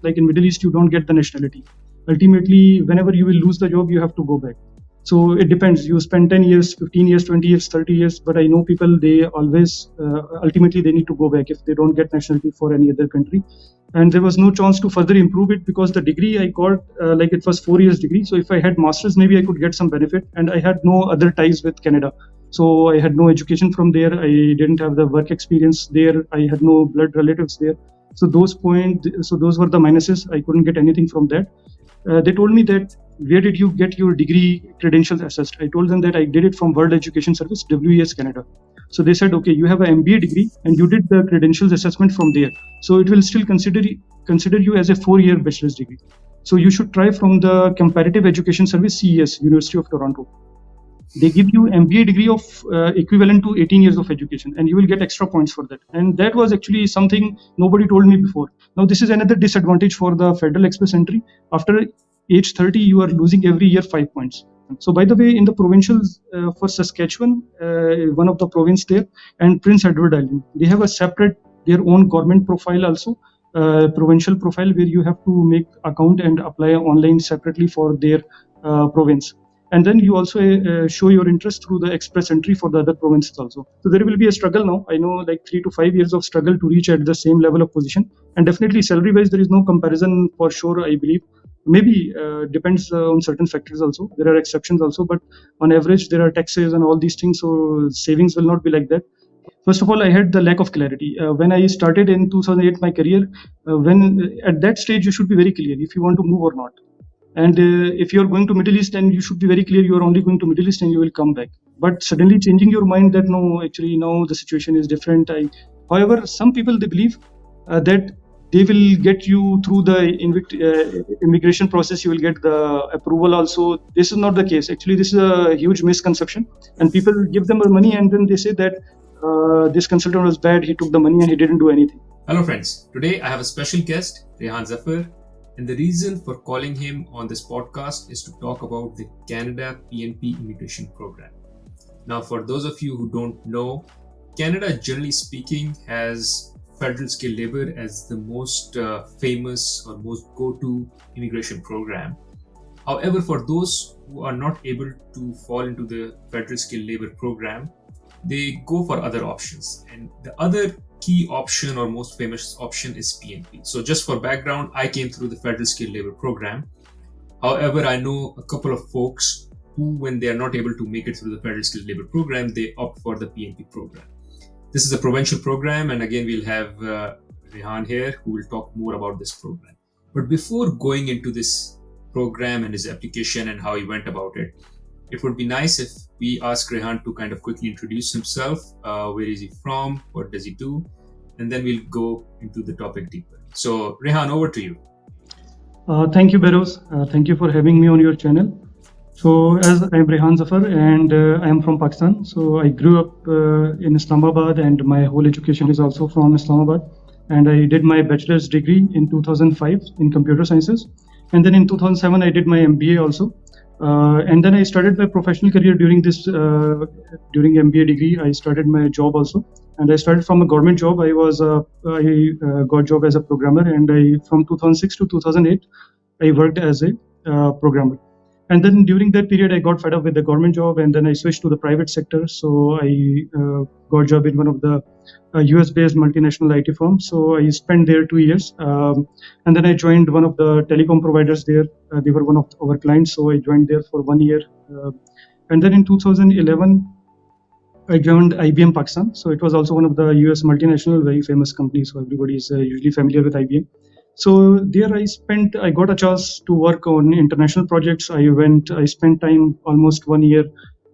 like in Middle East, you don't get the nationality. Ultimately, whenever you will lose the job, you have to go back. So it depends. You spend 10 years, 15 years, 20 years, 30 years. But I know people, they always, ultimately, they need to go back if they don't get nationality for any other country. And there was no chance to further improve it because the degree I got, like it was 4 years degree. So if I had master's, maybe I could get some benefit. And I had no other ties with Canada. So I had no education from there. I didn't have the work experience there. I had no blood relatives there. So those were the minuses. I couldn't get anything from that. They told me that, where did you get your degree credentials assessed? I told them that I did it from World Education Service, WES Canada. So they said, okay, you have an MBA degree and you did the credentials assessment from there. So it will still consider you as a 4-year bachelor's degree. So you should try from the Comparative Education Service, CES, University of Toronto. They give you MBA degree of equivalent to 18 years of education, and you will get extra points for that. And that was actually something nobody told me before. Now, this is another disadvantage for the Federal Express entry. After age 30, you are losing every year 5 points. So, by the way, in the provincials for Saskatchewan, one of the province there, and Prince Edward Island, they have a separate, their own government profile also, provincial profile, where you have to make account and apply online separately for their province. And then you also show your interest through the express entry for the other provinces also. So there will be a struggle now. I know, like 3 to 5 years of struggle to reach at the same level of position. And definitely salary wise, there is no comparison for sure, I believe. Maybe depends on certain factors also. There are exceptions also, but on average, there are taxes and all these things. So savings will not be like that. First of all, I had the lack of clarity. When I started in 2008 my career, at that stage, you should be very clear if you want to move or not. And if you're going to Middle East, then you should be very clear you're only going to Middle East and you will come back. But suddenly changing your mind that no, actually now the situation is different. However, some people, they believe that they will get you through the immigration process, you will get the approval also. This is not the case. Actually, this is a huge misconception. And people give them money and then they say that this consultant was bad, he took the money and he didn't do anything. Hello friends, today I have a special guest, Rehan Zafar. And the reason for calling him on this podcast is to talk about the Canada PNP immigration program. Now, for those of you who don't know, Canada, generally speaking, has federal skilled labor as the most famous or most go-to immigration program. However, for those who are not able to fall into the federal skilled labor program, they go for other options. And the other key option or most famous option is PNP. So just for background, I came through the Federal Skilled Labor Program. However, I know a couple of folks who, when they are not able to make it through the Federal Skilled Labor Program, they opt for the PNP program. This is a provincial program, and again, we'll have Rehan here who will talk more about this program. But before going into this program and his application and how he went about it, it would be nice if we ask Rehan to kind of quickly introduce himself. Where is he from? What does he do? And then we'll go into the topic deeper. So, Rehan, over to you. Thank you, Beros. Thank you for having me on your channel. So, as I'm Rehan Zafar and I am from Pakistan. So, I grew up in Islamabad and my whole education is also from Islamabad. And I did my bachelor's degree in 2005 in computer sciences. And then in 2007, I did my MBA also. And then I started my professional career during MBA degree. I started my job also, and I started from a government job. I got job as a programmer, and from 2006 to 2008, I worked as a programmer. And then during that period, I got fed up with the government job, and then I switched to the private sector. So I got a job in one of the US-based multinational IT firms. So I spent there 2 years, and then I joined one of the telecom providers there. They were one of our clients, so I joined there for 1 year. And then in 2011, I joined IBM Pakistan. So it was also one of the US multinational, very famous companies. So everybody is usually familiar with IBM. So there I got a chance to work on international projects. I spent time almost 1 year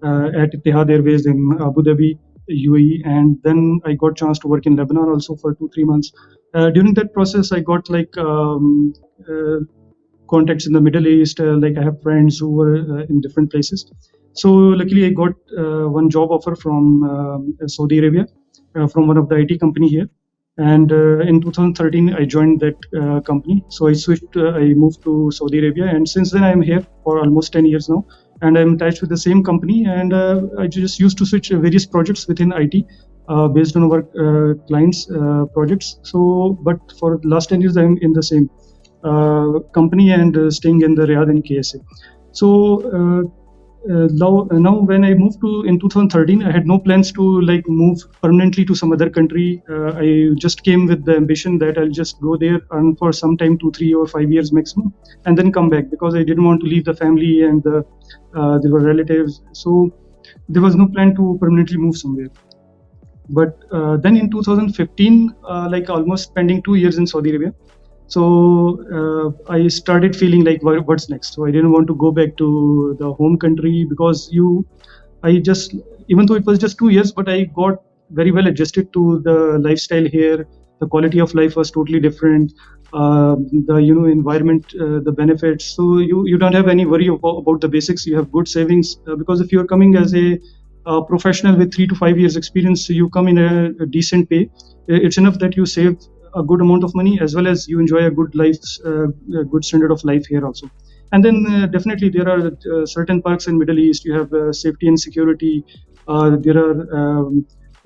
at Etihad Airways in Abu Dhabi, UAE, and then I got chance to work in Lebanon also for 2-3 months. During that process, I got contacts in the Middle East. I have friends who were in different places. So luckily, I got one job offer from Saudi Arabia, from one of the IT company here. And in 2013, I joined that company. So I moved to Saudi Arabia, and since then I'm here for almost 10 years now. And I'm attached with the same company, and I just used to switch various projects within IT based on our clients' projects. So, but for the last 10 years, I'm in the same. company and staying in the Riyadh in KSA. So now when I moved to in 2013, I had no plans to like move permanently to some other country. I just came with the ambition that I'll just go there, earn for some time, 2, 3, or 5 years maximum, and then come back, because I didn't want to leave the family and there were relatives. So there was no plan to permanently move somewhere. But then in 2015, like almost spending 2 years in Saudi Arabia, so I started feeling like, what's next? So I didn't want to go back to the home country, because I just, even though it was just 2 years, but I got very well adjusted to the lifestyle here. The quality of life was totally different. The environment, the benefits. So you don't have any worry about the basics. You have good savings, because if you are coming as a professional with 3 to 5 years experience, you come in a decent pay. It's enough that you save a good amount of money, as well as you enjoy a good life, a good standard of life here also. And then definitely there are certain perks in Middle East. You have safety and security. There are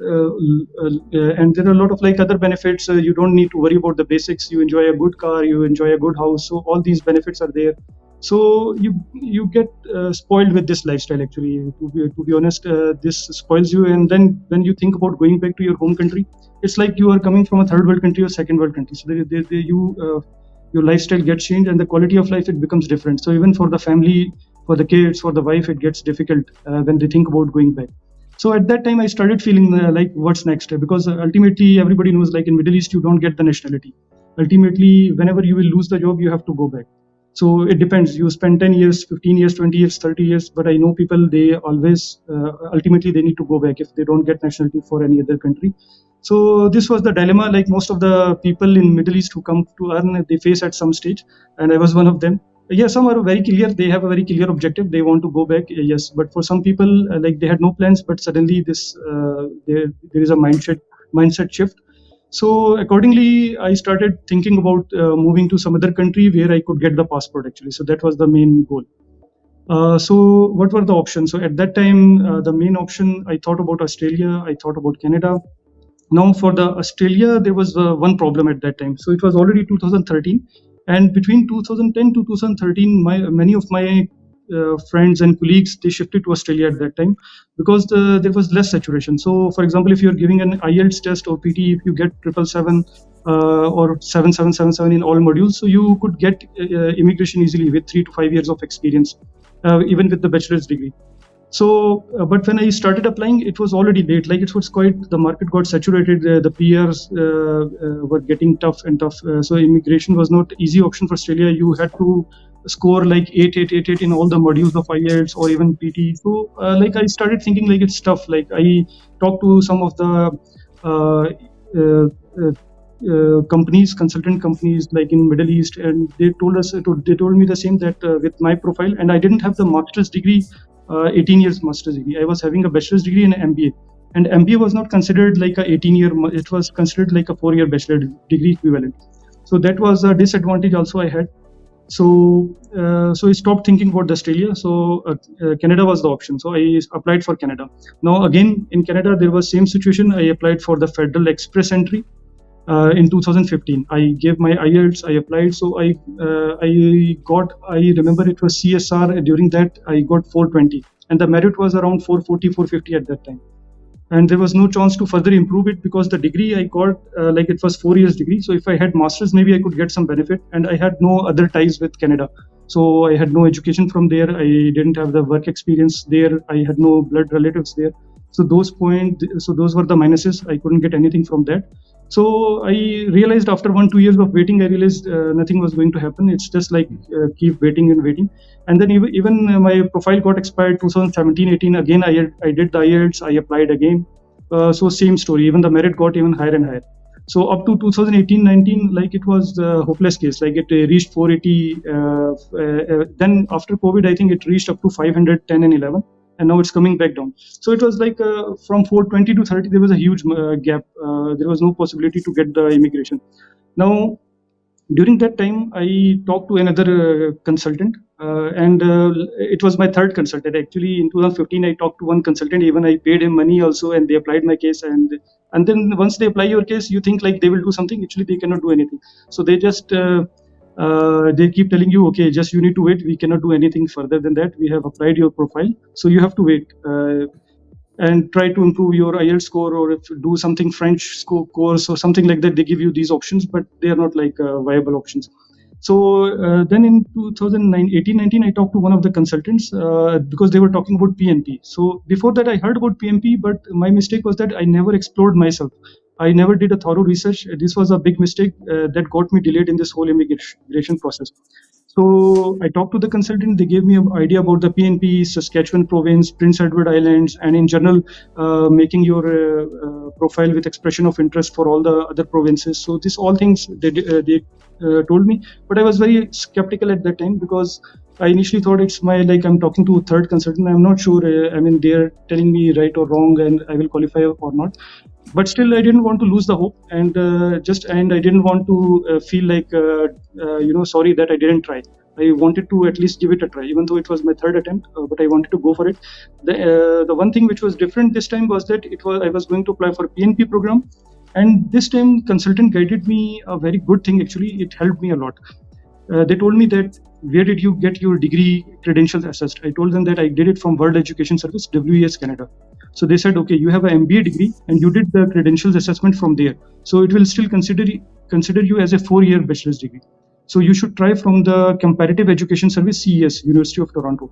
and there are a lot of like other benefits. You don't need to worry about the basics. You enjoy a good car. You enjoy a good house. So all these benefits are there. So you get spoiled with this lifestyle. Actually, to be honest, this spoils you. And then when you think about going back to your home country, it's like you are coming from a third world country or second world country. So your lifestyle gets changed, and the quality of life, it becomes different. So even for the family, for the kids, for the wife, it gets difficult when they think about going back. So at that time, I started feeling like, what's next? Because ultimately, everybody knows, like in Middle East, you don't get the nationality. Ultimately, whenever you will lose the job, you have to go back. So it depends. You spend 10 years, 15 years, 20 years, 30 years. But I know people, they always, ultimately, they need to go back if they don't get nationality for any other country. So this was the dilemma, like most of the people in Middle East who come to earn, they face at some stage. And I was one of them. Yeah, some are very clear. They have a very clear objective. They want to go back. Yes, but for some people, like they had no plans, but suddenly there is a mindset shift. So accordingly, I started thinking about moving to some other country where I could get the passport actually. So that was the main goal. So what were the options? So at that time, the main option, I thought about Australia. I thought about Canada. Now for the Australia, there was one problem at that time. So it was already 2013, and between 2010 to 2013, many of my friends and colleagues, they shifted to Australia at that time, because there was less saturation. So for example, if you're giving an IELTS test or PT, if you get 777 or 7777 in all modules, so you could get immigration easily with 3 to 5 years of experience, even with the bachelor's degree. So, but when I started applying, it was already late. Like it was quite, the market got saturated. The PRs were getting tough and tough. So immigration was not easy option for Australia. You had to score like 8 in all the modules of IELTS or even PT. So like I started thinking like it's tough. Like I talked to some of the companies, consultant companies like in Middle East, and they told me the same, that with my profile, and I didn't have the master's degree. 18 years master's degree. I was having a bachelor's degree and an MBA. And MBA was not considered like a 18-year, it was considered like a 4-year bachelor degree equivalent. So that was a disadvantage also I had. So I stopped thinking about Australia. So Canada was the option. So I applied for Canada. Now again, in Canada, there was same situation. I applied for the Federal Express Entry. In 2015, I gave my IELTS. I applied, so I got. I remember it was CSR. During that, I got 420, and the merit was around 440, 450 at that time. And there was no chance to further improve it, because the degree I got, like it was 4 years degree. So if I had masters, maybe I could get some benefit. And I had no other ties with Canada, so I had no education from there. I didn't have the work experience there. I had no blood relatives there. So those were the minuses. I couldn't get anything from that. So I realized after 1-2 years of waiting, I realized nothing was going to happen. It's just like keep waiting and waiting. And then even my profile got expired 2017-18. Again, I did the IELTS. I applied again. So same story. Even the merit got even higher and higher. So up to 2018-19, like it was a hopeless case. Like it reached 480. Then after COVID, I think it reached up to 510 and 11. And now it's coming back down. So it was like from 420 to 30, there was a huge gap. There was no possibility to get the immigration. Now, during that time, I talked to another consultant, and it was my third consultant. Actually, in 2015, I talked to one consultant. Even I paid him money also, and they applied my case. And then once they apply your case, you think like they will do something. Actually, they cannot do anything. So they just they keep telling you, okay, just you need to wait. We cannot do anything further than that. We have applied your profile, so you have to wait. And try to improve your IELTS score, or if do something French course or something like that. They give you these options, but they are not like viable options. So then in 2018-19, I talked to one of the consultants because they were talking about PNP. So before that, I heard about PNP, but my mistake was that I never explored myself. I never did a thorough research. This was a big mistake that got me delayed in this whole immigration process. So I talked to the consultant. They gave me an idea about the PNP, Saskatchewan province, Prince Edward Islands, and in general, making your profile with expression of interest for all the other provinces. So this all things they told me, but I was very skeptical at that time because I initially thought it's like I'm talking to a third consultant. I'm not sure. I mean, they're telling me right or wrong, and I will qualify or not. But still, I didn't want to lose the hope, and I didn't want to feel like sorry that I didn't try. I wanted to at least give it a try, even though it was my third attempt. But I wanted to go for it. The one thing which was different this time was that I was going to apply for PNP program, and this time consultant guided me a very good thing. Actually, it helped me a lot. They told me that, where did you get your degree credentials assessed? I told them that I did it from World Education Service, WES Canada. So they said, okay, you have an MBA degree and you did the credentials assessment from there. So it will still consider you as a 4-year bachelor's degree. So you should try from the Comparative Education Service, CES, University of Toronto.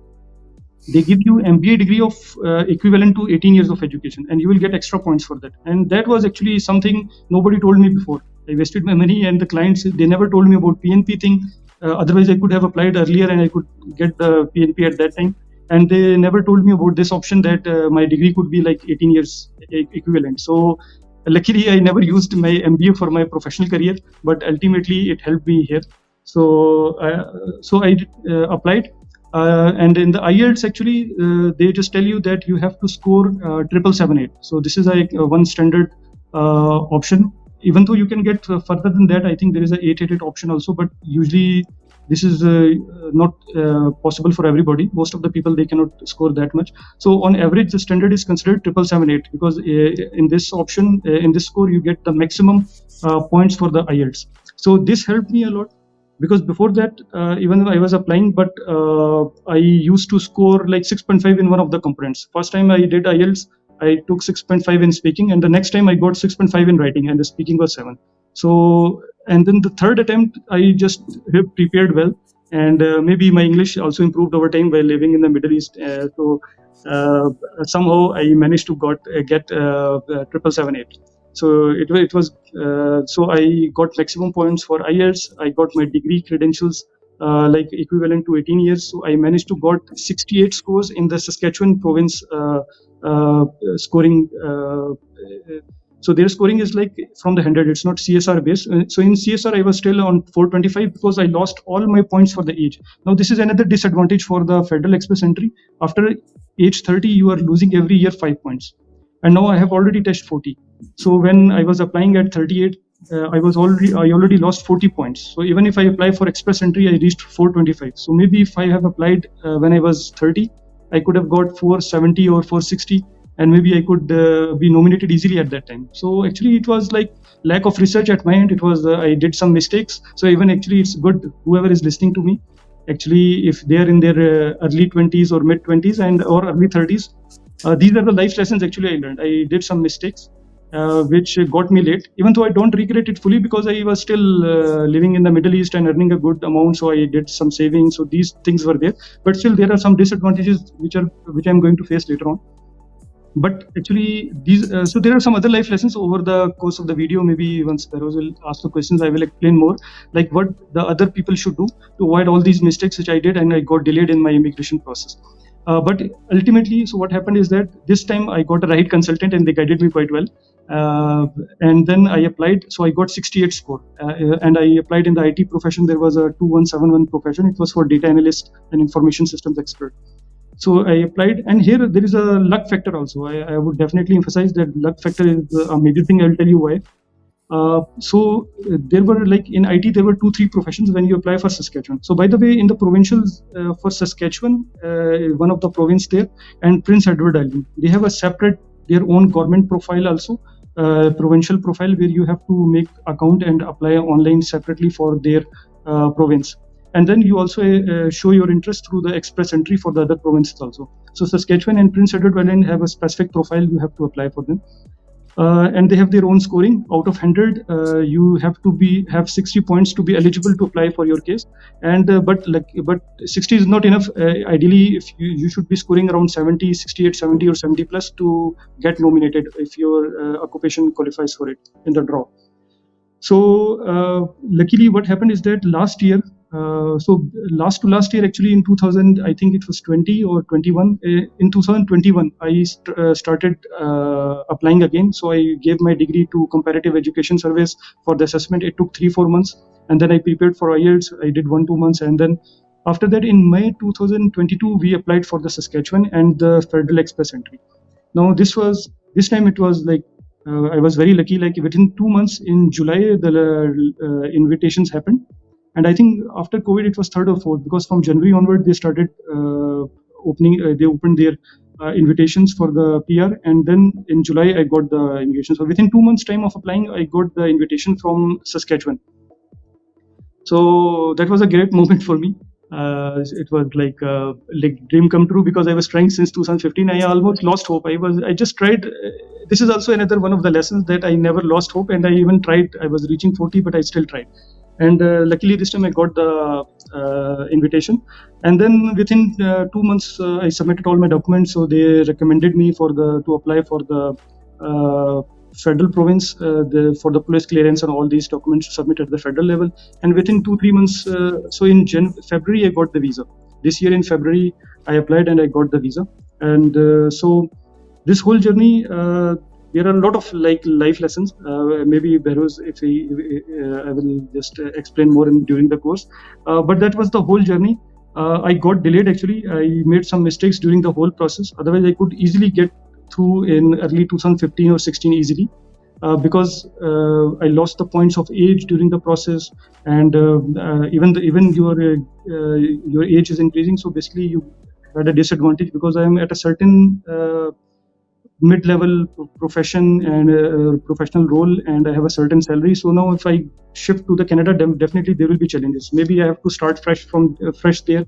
They give you MBA degree of equivalent to 18 years of education, and you will get extra points for that. And that was actually something nobody told me before. I wasted my money, and the clients, they never told me about PNP thing. Otherwise, I could have applied earlier and I could get the PNP at that time. And they never told me about this option that my degree could be like 18 years equivalent. So luckily, I never used my MBA for my professional career, but ultimately it helped me here. So I applied. And in the IELTS, actually, they just tell you that you have to score 778. So this is like one standard option. Even though you can get further than that, I think there is a 888 option also, but usually this is not possible for everybody. Most of the people, they cannot score that much. So on average, the standard is considered 778 because in this option, in this score, you get the maximum points for the IELTS. So this helped me a lot. Because before that, even though I was applying, but I used to score like 6.5 in one of the components. First time I did IELTS, I took 6.5 in speaking, and the next time I got 6.5 in writing, and the speaking was 7. So, and then the third attempt, I just prepared well, and maybe my English also improved over time while living in the Middle East. So somehow I managed to get 778. So it was so I got maximum points for IELTS. I got my degree credentials like equivalent to 18 years. So I managed to got 68 scores in the Saskatchewan province scoring. So their scoring is like from the 100. It's not CSR based. So in CSR, I was still on 425 because I lost all my points for the age. Now this is another disadvantage for the Federal Express entry. After age 30, you are losing every year 5 points. And now I have already touched 40. So when I was applying at 38, I already lost 40 points. So even if I apply for express entry, I reached 425. So maybe if I have applied when I was 30, I could have got 470 or 460, and maybe I could be nominated easily at that time. So actually, it was like lack of research at my end. It was I did some mistakes. So even actually, it's good whoever is listening to me. Actually, if they are in their early 20s or mid 20s and or early 30s. These are the life lessons actually I learned. I did some mistakes which got me late, even though I don't regret it fully because I was still living in the Middle East and earning a good amount. So I did some savings. So these things were there, but still there are some disadvantages which I'm going to face later on. But actually so there are some other life lessons over the course of the video. Maybe once Feroz will ask the questions, I will explain more like what the other people should do to avoid all these mistakes which I did and I got delayed in my immigration process. But ultimately, so what happened is that this time I got a right consultant and they guided me quite well. And then I applied. So I got 68 score. And I applied in the IT profession. There was a 2171 profession. It was for data analyst and information systems expert. So I applied. And here there is a luck factor also. I would definitely emphasize that luck factor is a major thing. I will tell you why. So there were like in IT, there were 2-3 professions when you apply for Saskatchewan. So by the way, in the provincials for Saskatchewan, one of the province there, and Prince Edward Island, they have a separate, their own government profile also, provincial profile where you have to make account and apply online separately for their province. And then you also show your interest through the express entry for the other provinces also. So Saskatchewan and Prince Edward Island have a specific profile. You have to apply for them. And they have their own scoring. Out of 100, you have to have 60 points to be eligible to apply for your case. And but 60 is not enough. Ideally, if you should be scoring around 70, 68, 70 or 70 plus to get nominated if your occupation qualifies for it in the draw. So luckily, what happened is that last year, last year actually in 2000, I think it was 20 or 21. In 2021, I started applying again. So I gave my degree to Comparative Education Service for the assessment. It took 3-4 months, and then I prepared for IELTS. I did 1-2 months, and then after that, in May 2022, we applied for the Saskatchewan and the Federal Express entry. Now this time it was like. I was very lucky, like within 2 months in July, the invitations happened. And I think after COVID, it was 3rd or 4th, because from January onward, they started they opened their invitations for the PR. And then in July, I got the invitation. So within 2 months time of applying, I got the invitation from Saskatchewan. So that was a great moment for me. It was like dream come true, because I was trying since 2015. I almost lost hope. I just tried. This is also another one of the lessons, that I never lost hope, and I even tried. I was reaching 40, but I still tried. And luckily this time I got the invitation. And then within 2 months, I submitted all my documents. So they recommended me to apply for the federal province, for the police clearance, and all these documents submitted at the federal level. And within 2-3 months, so in February, I got the visa. This year in February, I applied and I got the visa. And so this whole journey, there are a lot of like life lessons. Maybe Behrouz, I will just explain more during the course. But that was the whole journey. I got delayed actually. I made some mistakes during the whole process. Otherwise, I could easily get through in early 2015 or 16 easily, because I lost the points of age during the process, and even your age is increasing. So basically, you had a disadvantage, because I am at a certain mid-level profession and professional role, and I have a certain salary. So now if I shift to the Canada, definitely there will be challenges. Maybe I have to start fresh there.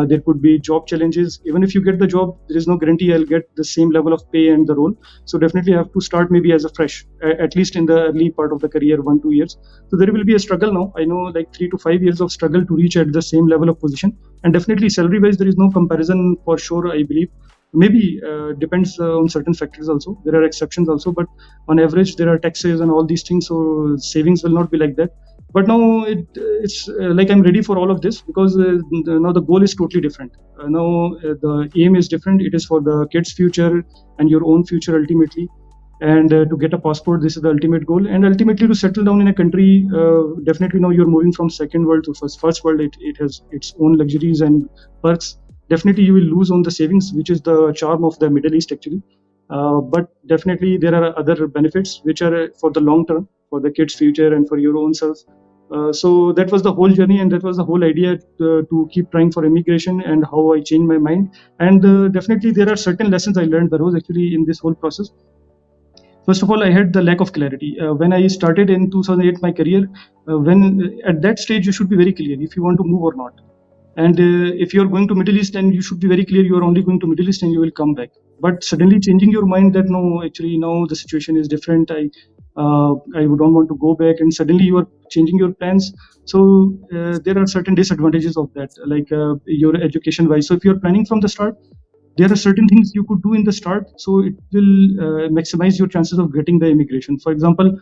There could be job challenges. Even if you get the job, there is no guarantee I'll get the same level of pay and the role. So definitely I have to start maybe as a fresh, at least in the early part of the career, 1-2 years. So there will be a struggle now. I know, like 3 to 5 years of struggle to reach at the same level of position. And definitely salary-wise, there is no comparison for sure, I believe. Maybe depends on certain factors also. There are exceptions also, but on average, there are taxes and all these things. So savings will not be like that. But now it's like I'm ready for all of this, because now the goal is totally different. Now the aim is different. It is for the kids' future and your own future ultimately. And to get a passport, this is the ultimate goal. And ultimately to settle down in a country, definitely now you're moving from second world to first world. It has its own luxuries and perks. Definitely you will lose on the savings, which is the charm of the Middle East actually. But definitely there are other benefits which are for the long term, for the kids' future and for your own self. So that was the whole journey, and that was the whole idea to keep trying for immigration, and how I changed my mind. And definitely there are certain lessons I learned, Behrouz, actually in this whole process. First of all, I had the lack of clarity. When I started in 2008 my career, when at that stage you should be very clear if you want to move or not. And if you're going to Middle East, then you should be very clear you are only going to Middle East and you will come back. But suddenly changing your mind that no, actually now the situation is different. I don't want to go back, and suddenly you are changing your plans. So there are certain disadvantages of that, like your education wise. So if you're planning from the start, there are certain things you could do in the start, so it will maximize your chances of getting the immigration. For example,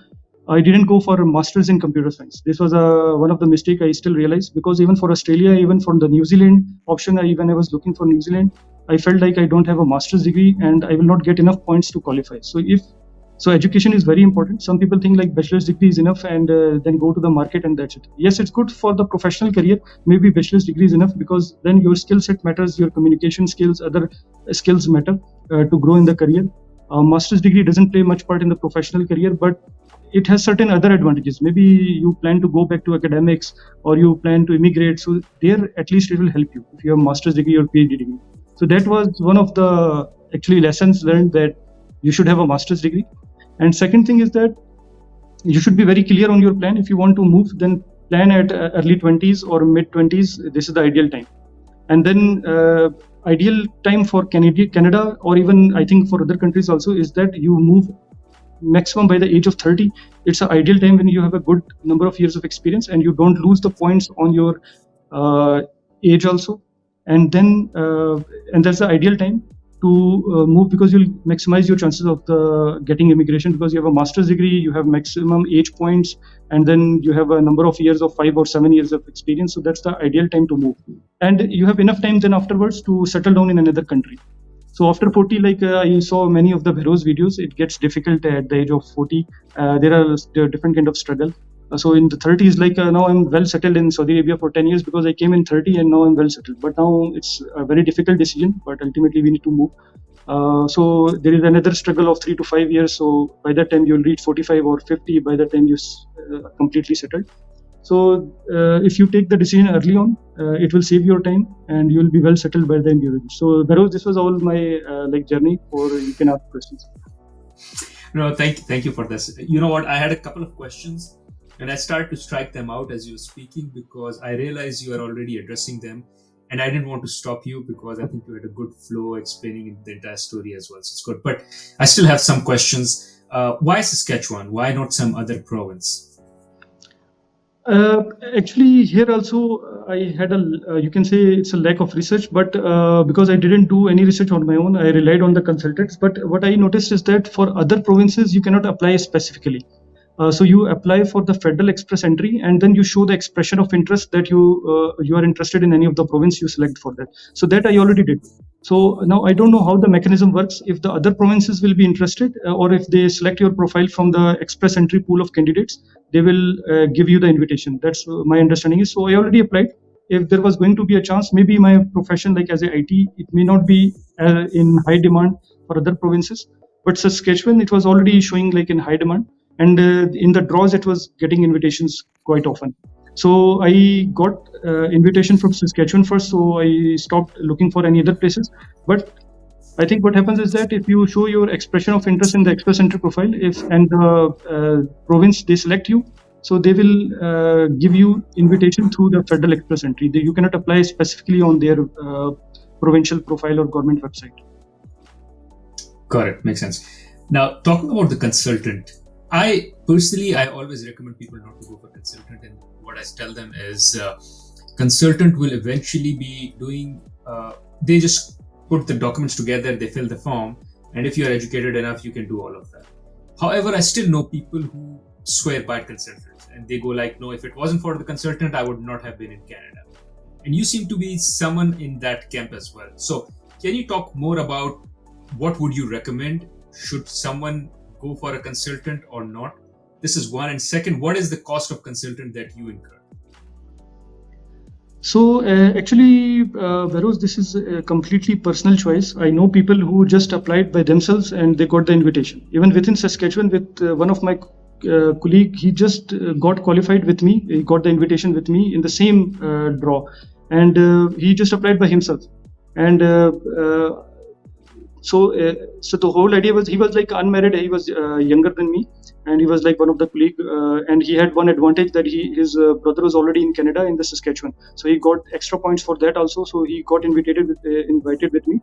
I didn't go for a master's in computer science. This was one of the mistakes I still realize, because even for Australia, even for the New Zealand option, when I was looking for New Zealand, I felt like I don't have a master's degree and I will not get enough points to qualify. So education is very important. Some people think like bachelor's degree is enough, and then go to the market and that's it. Yes, it's good for the professional career. Maybe bachelor's degree is enough, because then your skill set matters, your communication skills, other skills matter to grow in the career. Master's degree doesn't play much part in the professional career, but it has certain other advantages. Maybe you plan to go back to academics, or you plan to immigrate. So there, at least it will help you if you have a master's degree or PhD degree. So that was one of the actually lessons learned, that you should have a master's degree. And second thing is that you should be very clear on your plan. If you want to move, then plan at early 20s or mid 20s, this is the ideal time. And then ideal time for Canada, or even I think for other countries also, is that you move maximum by the age of 30. It's an ideal time when you have a good number of years of experience and you don't lose the points on your age also. And then and that's the ideal time to move, because you'll maximize your chances of getting immigration, because you have a master's degree, you have maximum age points, and then you have a number of years of 5 or 7 years of experience. So that's the ideal time to move, and you have enough time then afterwards to settle down in another country. So after 40, like I saw many of the Bhero's videos, it gets difficult at the age of 40. There are different kind of struggle. So in the 30s, like now I'm well settled in Saudi Arabia for 10 years because I came in 30 and now I'm well settled. But now it's a very difficult decision, but ultimately we need to move. So there is another struggle of 3 to 5 years. So by that time you'll reach 45 or 50. By that time you're completely settled. So if you take the decision early on, it will save your time and you will be well settled by the time you reach. So Bheroz, this was all my journey. Or you can ask questions. No, thank you for this. You know what? I had a couple of questions, and I started to strike them out as you were speaking because I realized you are already addressing them, and I didn't want to stop you because I think you had a good flow explaining the entire story as well. So it's good. But I still have some questions. Why Saskatchewan? Why not some other province? Actually, here also I had you can say it's a lack of research, but because I didn't do any research on my own, I relied on the consultants. But what I noticed is that for other provinces, you cannot apply specifically. So you apply for the federal express entry, and then you show the expression of interest that you are interested in any of the province you select for that. So that I already did. So now I don't know how the mechanism works, if the other provinces will be interested, or if they select your profile from the express entry pool of candidates, they will give you the invitation. That's my understanding is. So I already applied. If there was going to be a chance, maybe my profession, like as a IT, it may not be in high demand for other provinces, but Saskatchewan, it was already showing like in high demand. And in the draws, it was getting invitations quite often. So I got invitation from Saskatchewan first, so I stopped looking for any other places. But I think what happens is that if you show your expression of interest in the express entry profile, and the province they select you, so they will give you invitation through the federal express entry. You cannot apply specifically on their provincial profile or government website. Got it. Makes sense. Now, talking about the consultant, I personally always recommend people not to go for consultant, and what I tell them is consultant will eventually be doing, they just put the documents together, they fill the form, and if you're educated enough, you can do all of that. However, I still know people who swear by consultants, and they go like, no, if it wasn't for the consultant, I would not have been in Canada. And you seem to be someone in that camp as well. So can you talk more about what would you recommend? Should someone go for a consultant or not? This is one. And second, what is the cost of consultant that you incur? So actually, Bheroz, this is a completely personal choice. I know people who just applied by themselves and they got the invitation. Even within Saskatchewan, with one of my colleague, he just got qualified with me. He got the invitation with me in the same draw, and he just applied by himself. And so the whole idea was, he was like unmarried. He was younger than me, and he was like one of the colleague. And he had one advantage that his brother was already in Canada in the Saskatchewan, so he got extra points for that also. So he got invited with me.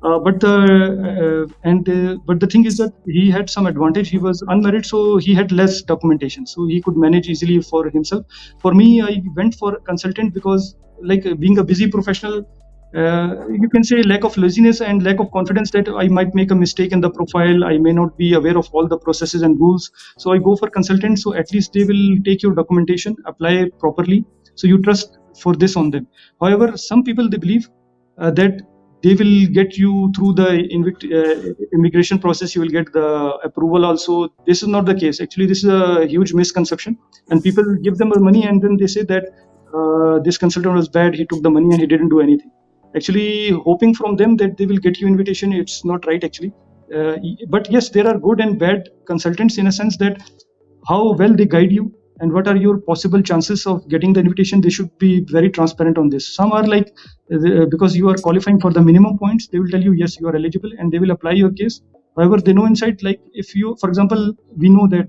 But the thing is that he had some advantage. He was unmarried, so he had less documentation, so he could manage easily for himself. For me, I went for a consultant because, like, being a busy professional, you can say lack of laziness and lack of confidence that I might make a mistake in the profile. I may not be aware of all the processes and rules. So I go for consultant. So at least they will take your documentation, apply properly. So you trust for this on them. However, some people, they believe that they will get you through the immigration process. You will get the approval also. This is not the case. Actually, this is a huge misconception. And people give them money and then they say that this consultant was bad. He took the money and he didn't do anything. Actually, hoping from them that they will get you invitation, it's not right actually. But yes, there are good and bad consultants in a sense that how well they guide you and what are your possible chances of getting the invitation. They should be very transparent on this. Some are like, because you are qualifying for the minimum points, they will tell you, yes, you are eligible, and they will apply your case. However, they know inside, like if you, for example, we know that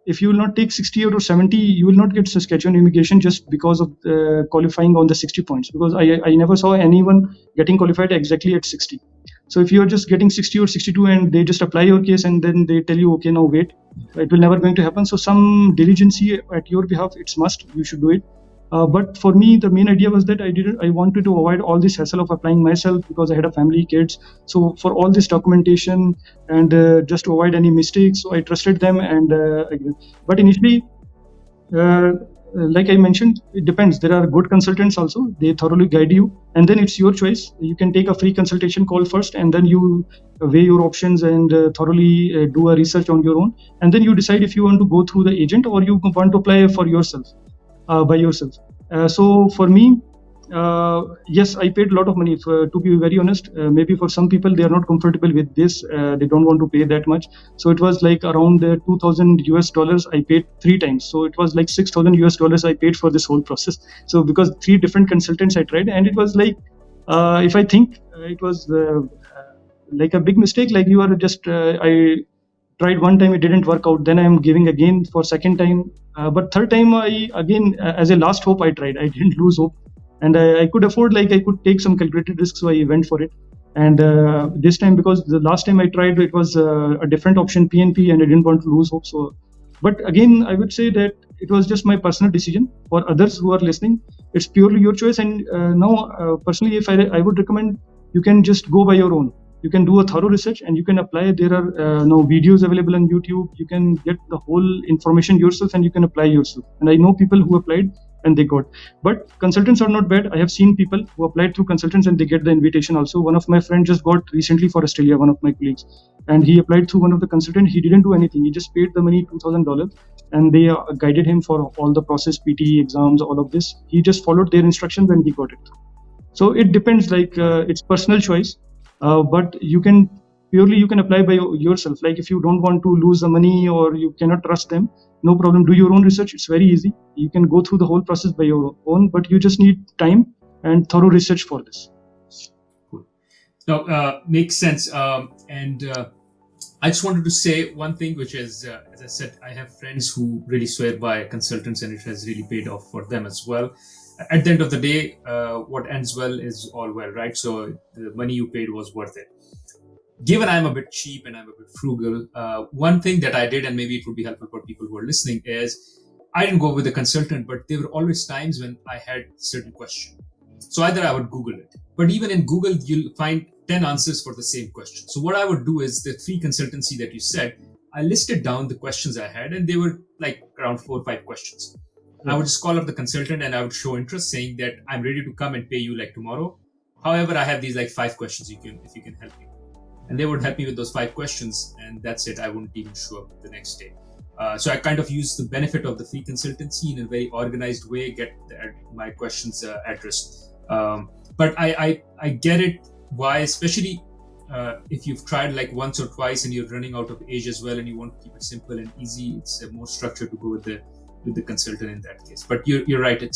if you will not take 68 or 70, you will not get Saskatchewan immigration just because of qualifying on the 60 points, because I never saw anyone getting qualified exactly at 60. So if you're just getting 60 or 62 and they just apply your case and then they tell you, okay, now wait, it will never going to happen. So some diligence at your behalf, it's must, you should do it. But for me, the main idea was that I wanted to avoid all this hassle of applying myself, because I had a family, kids. So for all this documentation and just to avoid any mistakes, so I trusted them. But initially, like I mentioned, it depends. There are good consultants also. They thoroughly guide you, and then it's your choice. You can take a free consultation call first, and then you weigh your options and thoroughly do a research on your own, and then you decide if you want to go through the agent or you want to apply for yourself, by yourself. So for me, yes, I paid a lot of money. To be very honest, maybe for some people they are not comfortable with this. They don't want to pay that much. So it was like around $2,000 I paid 3 times. So it was like $6,000 I paid for this whole process. So because 3 different consultants I tried, and it was like, if I think it was like a big mistake. Like you are just I tried one time, it didn't work out, then I am giving again for second time, but third time I again, as a last hope, I tried. I didn't lose hope, and I could afford, like I could take some calculated risks, so I went for it. And this time, because the last time I tried, it was a different option, PNP, and I didn't want to lose hope. So but again, I would say that it was just my personal decision. For others who are listening, it's purely your choice. And now personally, if I would recommend, you can just go by your own. You can do a thorough research and you can apply. There are now videos available on YouTube. You can get the whole information yourself and you can apply yourself. And I know people who applied and they got. But consultants are not bad. I have seen people who applied through consultants and they get the invitation also. One of my friends just got recently for Australia, one of my colleagues, and he applied through one of the consultants. He didn't do anything. He just paid the money, $2,000, and they guided him for all the process, PT exams, all of this. He just followed their instructions and he got it. So it depends, like it's personal choice. But you can apply by yourself. Like if you don't want to lose the money or you cannot trust them, no problem, do your own research. It's very easy. You can go through the whole process by your own, but you just need time and thorough research for this. Cool. Now, makes sense. I just wanted to say one thing, which is, as I said, I have friends who really swear by consultants and it has really paid off for them as well. At the end of the day, what ends well is all well, right? So the money you paid was worth it. Given I'm a bit cheap and I'm a bit frugal, one thing that I did, and maybe it would be helpful for people who are listening, is I didn't go with a consultant, but there were always times when I had certain question. So either I would Google it, but even in Google, you'll find 10 answers for the same question. So what I would do is the free consultancy that you said, I listed down the questions I had, and they were like around 4 or 5 questions. I would just call up the consultant and I would show interest, saying that I'm ready to come and pay you like tomorrow. However, I have these like 5 questions if you can help me. And they would help me with those 5 questions, and that's it. I wouldn't even show up the next day. So I kind of use the benefit of the free consultancy in a very organized way, get my questions addressed. But I get it why, especially if you've tried like once or twice and you're running out of age as well and you want to keep it simple and easy, it's more structured to go with the consultant in that case. But you're right, it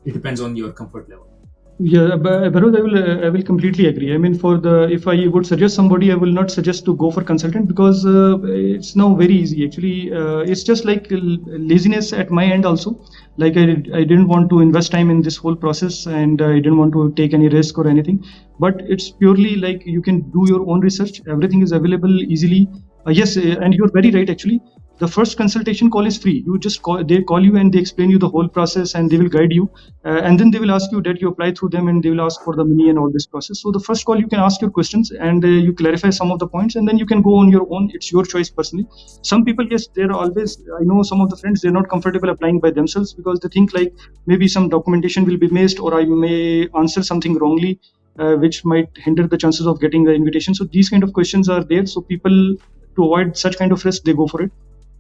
depends on your comfort level. Yeah, but I will completely agree. I mean, if I would suggest somebody, I will not suggest to go for consultant, because it's now very easy. Actually, it's just like laziness at my end also. Like I didn't want to invest time in this whole process, and I didn't want to take any risk or anything. But it's purely like you can do your own research. Everything is available easily. Yes, and you're very right. Actually, the first consultation call is free. You just they call you and they explain you the whole process and they will guide you. And then they will ask you that you apply through them and they will ask for the money and all this process. So the first call, you can ask your questions and you clarify some of the points, and then you can go on your own. It's your choice personally. Some people, yes, they're always, I know some of the friends, they're not comfortable applying by themselves because they think like maybe some documentation will be missed or I may answer something wrongly, which might hinder the chances of getting the invitation. So these kind of questions are there. So people, to avoid such kind of risk, they go for it.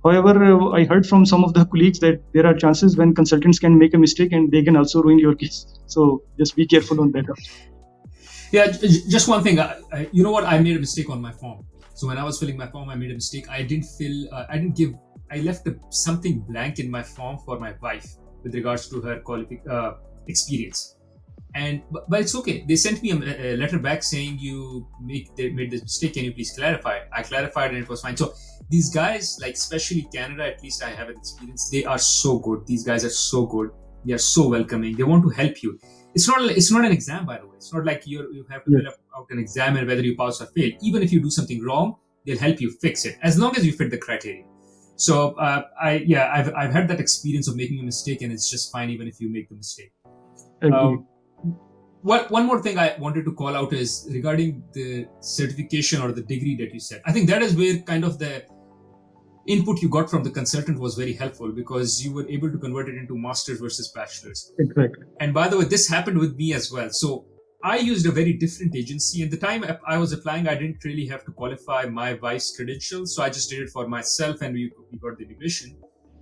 However, I heard from some of the colleagues that there are chances when consultants can make a mistake and they can also ruin your case. So just be careful on that. Yeah, just one thing. You know what? I made a mistake on my form. So when I was filling my form, I made a mistake. I left something blank in my form for my wife with regards to her experience. But it's okay. They sent me a letter back saying they made this mistake. Can you please clarify? I clarified and it was fine. So these guys, like especially Canada, at least I have an experience, they are so good. These guys are so good. They are so welcoming. They want to help you. It's not an exam, by the way. It's not like you have to Yes, fill out an exam and whether you pass or fail. Even if you do something wrong, they'll help you fix it as long as you fit the criteria. So I've had that experience of making a mistake, and it's just fine even if you make the mistake. agree. One more thing I wanted to call out is regarding the certification or the degree that you said. I think that is where kind of the input you got from the consultant was very helpful, because you were able to convert it into masters versus bachelors. Exactly. And by the way, this happened with me as well. So I used a very different agency. And the time I was applying, I didn't really have to qualify my wife's credentials. So I just did it for myself and we got the immigration.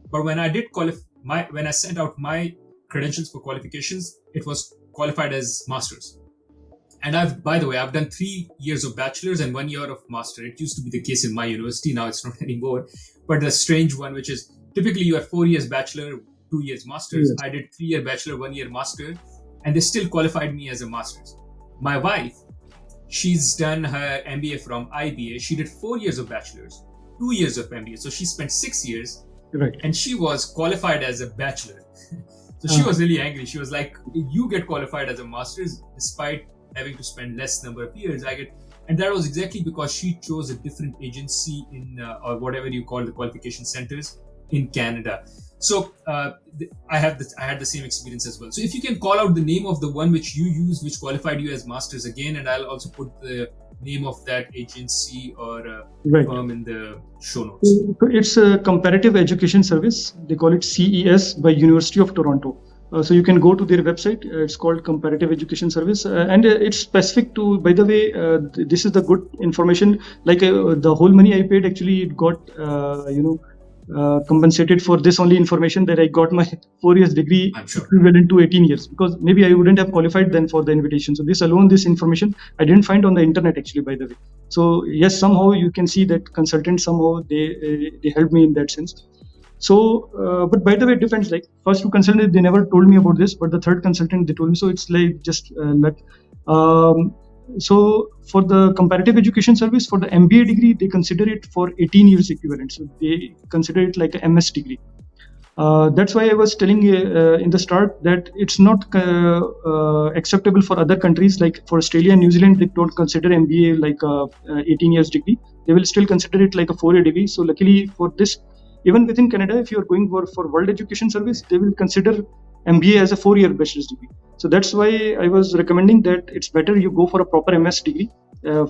But when I did when I sent out my credentials for qualifications, it was qualified as masters. And by the way, I've done 3 years of bachelor's and 1 year of master. It used to be the case in my university. Now it's not anymore. But the strange one, which is typically you are 4 years bachelor, 2 years masters. Yes. I did 3-year bachelor, 1 year master, and they still qualified me as a master's. My wife, she's done her MBA from IBA. She did 4 years of bachelor's, 2 years of MBA. So she spent 6 years, Right. and she was qualified as a bachelor. So she was really angry. She was like, you get qualified as a master's despite having to spend less number of years. And that was exactly because she chose a different agency in or whatever you call the qualification centers in Canada. So I had the same experience as well. So if you can call out the name of the one which you used, which qualified you as masters again, and I'll also put the name of that agency or Right. firm in the show notes. So it's a comparative education service. They call it CES by University of Toronto. So you can go to their website. It's called Comparative Education Service, and it's specific to. By the way, this is the good information. Like the whole money I paid, actually, it got compensated for this only information that I got my 4 years degree I'm sure. equivalent to 18 years, because maybe I wouldn't have qualified then for the invitation. So this information I didn't find on the internet actually, by the way. So yes, somehow you can see that consultants somehow they helped me in that sense. So, but by the way, it depends. Like first two consultants, they never told me about this, but the third consultant they told me. So it's like just luck. So for the comparative education service, for the MBA degree, they consider it for 18 years equivalent. So they consider it like a MS degree. That's why I was telling in the start that it's not acceptable for other countries. Like for Australia and New Zealand, they don't consider MBA like a 18 years degree. They will still consider it like a 4-year degree. So luckily for this, even within Canada, if you're going for World Education Service, they will consider MBA as a 4-year bachelor's degree. So that's why I was recommending that it's better you go for a proper MS degree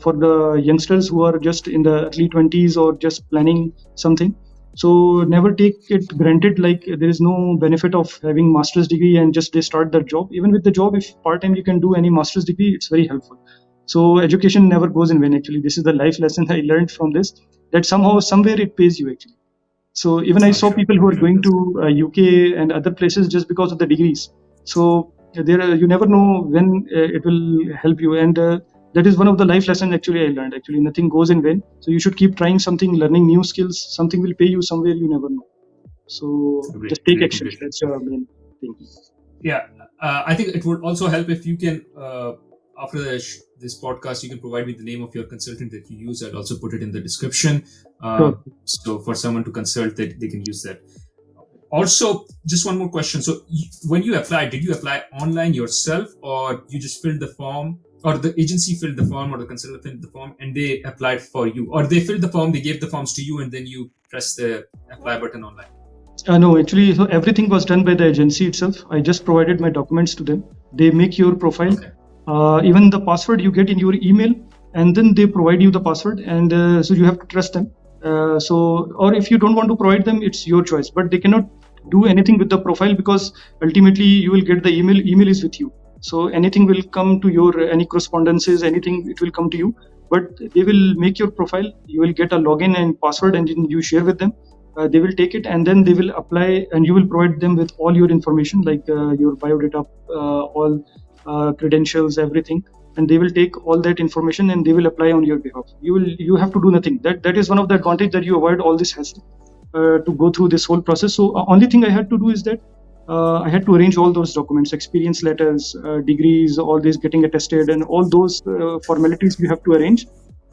for the youngsters who are just in the early 20s or just planning something. So never take it granted like there is no benefit of having master's degree and just they start their job. Even with the job, if part-time you can do any master's degree, it's very helpful. So education never goes in vain actually. This is the life lesson I learned from this, that somehow, somewhere it pays you actually. So even I saw people who are going to UK and other places just because of the degrees. So there, you never know when it will help you. And that is one of the life lessons actually I learned. Actually, nothing goes in vain. So you should keep trying something, learning new skills. Something will pay you somewhere, you never know. So just take action. That's your main thing. Yeah, I think it would also help if you can, after this podcast, you can provide me the name of your consultant that you use. I'll also put it in the description. Sure. So for someone to consult, that they can use that. Also, just one more question. So when you applied, did you apply online yourself, or you just filled the form, or the agency filled the form, or the consultant filled the form and they applied for you, or they filled the form, they gave the forms to you, and then you press the apply button online? No, actually, so everything was done by the agency itself. I just provided my documents to them. They make your profile. Okay. Even the password you get in your email, and then they provide you the password, and so you have to trust them. Or if you don't want to provide them, it's your choice. But they cannot do anything with the profile, because ultimately you will get the email. Email is with you, so anything will come to your any correspondences, anything, it will come to you. But they will make your profile. You will get a login and password, and then you share with them. They will take it, and then they will apply, and you will provide them with all your information, like your biodata, all credentials, everything, and they will take all that information and they will apply on your behalf. You have to do nothing. That is one of the advantage, that you avoid all this hassle to go through this whole process. So only thing I had to do is that I had to arrange all those documents, experience letters, degrees, all this getting attested, and all those formalities you have to arrange.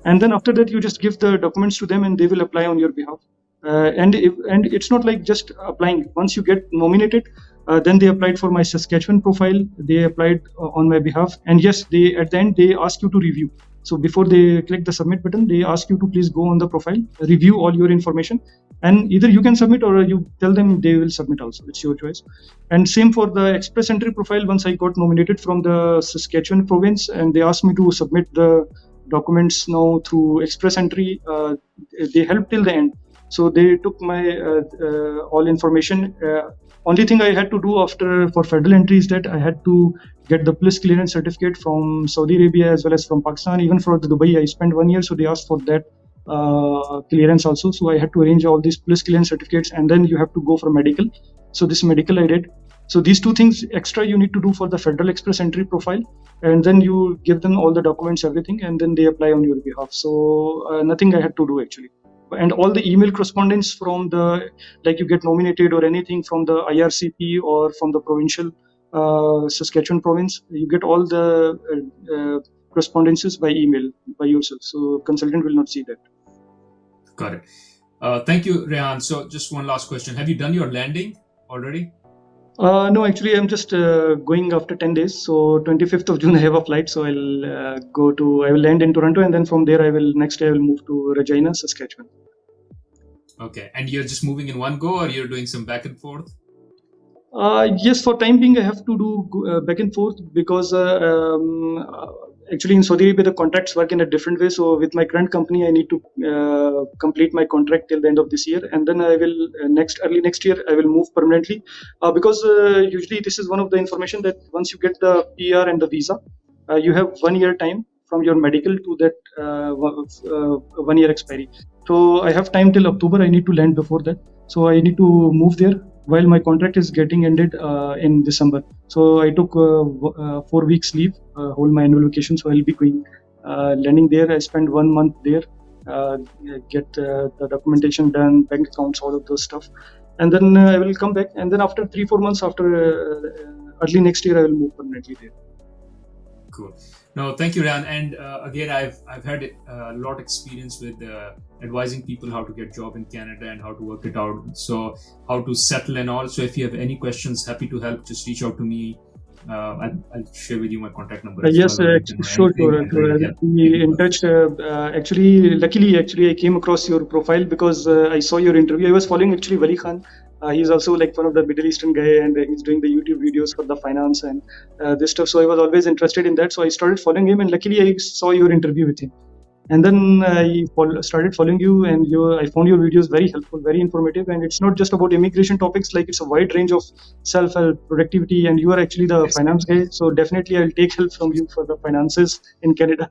and then after that you just give the documents to them and they will apply on your behalf. And it's not like just applying. Once you get nominated, then they applied for my Saskatchewan profile, they applied on my behalf, and yes, they at the end they ask you to review. So before they click the submit button, they ask you to please go on the profile, review all your information, and either you can submit or you tell them they will submit also. It's your choice. And same for the express entry profile. Once I got nominated from the Saskatchewan province and they asked me to submit the documents now through express entry, they helped till the end. So they took my all information. Only thing I had to do after for federal entry is that I had to get the police clearance certificate from Saudi Arabia as well as from Pakistan. Even for the Dubai, I spent 1 year, so they asked for that clearance also. So I had to arrange all these police clearance certificates, and then you have to go for medical. So this medical I did. So these two things extra you need to do for the federal express entry profile, and then you give them all the documents, everything, and then they apply on your behalf. So nothing I had to do actually. And all the email correspondence from the, like you get nominated or anything from the IRCP or from the provincial Saskatchewan province, you get all the correspondences by email by yourself. So consultant will not see that. Got it. Thank you, Rehan. So just one last question. Have you done your landing already? No, actually, I'm just going after 10 days. So 25th of June, I have a flight. So I'll I will land in Toronto, and then from there, next day I will move to Regina, Saskatchewan. Okay. And you're just moving in one go, or you're doing some back and forth? Yes, for time being, I have to do back and forth because actually in Saudi Arabia the contracts work in a different way. So with my current company, I need to complete my contract till the end of this year, and then I will early next year I will move permanently. Because usually this is one of the information that once you get the PR and the visa, you have 1 year time from your medical to that 1 year expiry. So I have time till October. I need to land before that. So I need to move there while my contract is getting ended in December. So I took 4 weeks leave, whole my annual vacation. So I'll be going landing there. I spend 1 month there, get the documentation done, bank accounts, all of those stuff, and then I will come back. And then after 3-4 months, after early next year, I will move permanently there. Cool. No, thank you, Ryan. And again, I've had a lot of experience with advising people how to get job in Canada and how to work it out. So how to settle and all. So if you have any questions, happy to help. Just reach out to me. I'll share with you my contact number. Yes, sure. I'll be in touch. Luckily, I came across your profile because I saw your interview. I was following actually Wali Khan. He's also like one of the Middle Eastern guy, and he's doing the YouTube videos for the finance and this stuff. So I was always interested in that. So I started following him, and luckily I saw your interview with him. And then I started following you, and I found your videos very helpful, very informative. And it's not just about immigration topics; like it's a wide range of self-help, productivity. And you are actually the finance guy, so definitely I'll take help from you for the finances in Canada.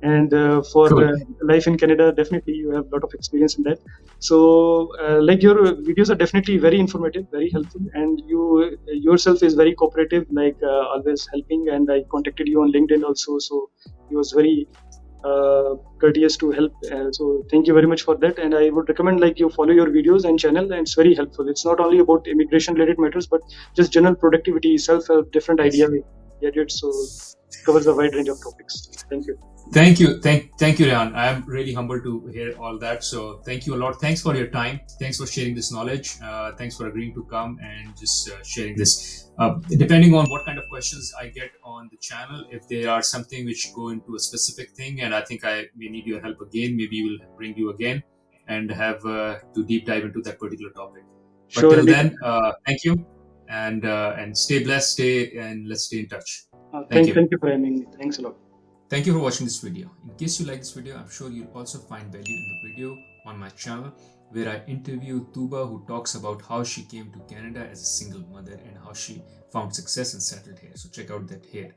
And for cool. Life in Canada, definitely you have a lot of experience in that. So like your videos are definitely very informative, very helpful, and you yourself is very cooperative, like always helping. And I contacted you on LinkedIn also, so he was very courteous to help. So thank you very much for that. And I would recommend like you follow your videos and channel, and it's very helpful. It's not only about immigration related matters, but just general productivity, self-help, different idea gadgets. So it covers a wide range of topics. Thank you. Thank you, Rehan. I am really humbled to hear all that. So thank you a lot. Thanks for your time. Thanks for sharing this knowledge. Thanks for agreeing to come and just sharing this. Depending on what kind of questions I get on the channel, if there are something which go into a specific thing, and I think I may need your help again, maybe we'll bring you again and have to deep dive into that particular topic. But sure, till then, thank you, and stay blessed. Let's stay in touch. Thank you for having me. Thanks a lot. Thank you for watching this video. In case you like this video, I'm sure you'll also find value in the video on my channel where I interview Tuba, who talks about how she came to Canada as a single mother and how she found success and settled here. So check out that here.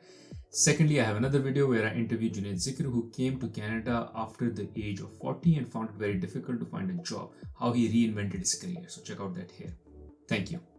Secondly, I have another video where I interview Junaid Zikr, who came to Canada after the age of 40 and found it very difficult to find a job, how he reinvented his career. So check out that here. Thank you.